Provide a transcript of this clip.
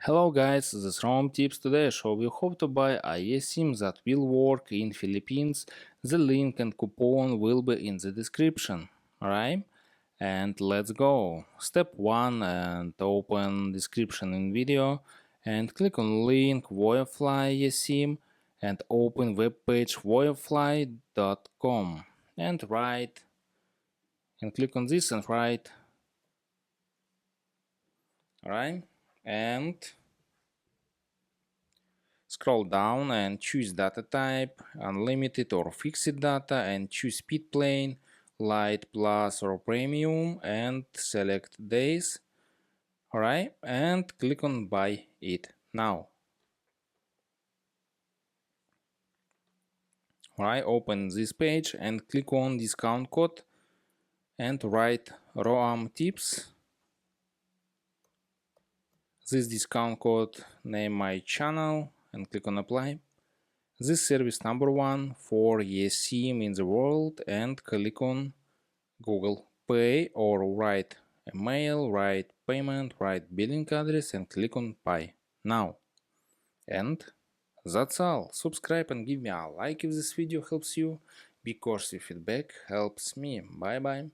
Hello guys, this is Rom Tips. Today I show you how to buy a eSIM that will work in Philippines. The link and coupon will be in the description. Alright? And let's go. Step 1, and open description in video and click on link Voyafly eSIM and open webpage voyafly.com and write and click on this and write. Alright? And scroll down and choose data type, unlimited or fixed data, and choose speed plane, light, plus or premium, and select days. Alright, and click on buy it now. Alright, open this page and click on discount code and write ROAM tips. This discount code, name my channel and click on apply. This service number 1 for eSIM in the world, and click on Google Pay or write a mail, write payment, write billing address and click on Pay now. And that's all. Subscribe and give me a like if this video helps you, because your feedback helps me. Bye bye.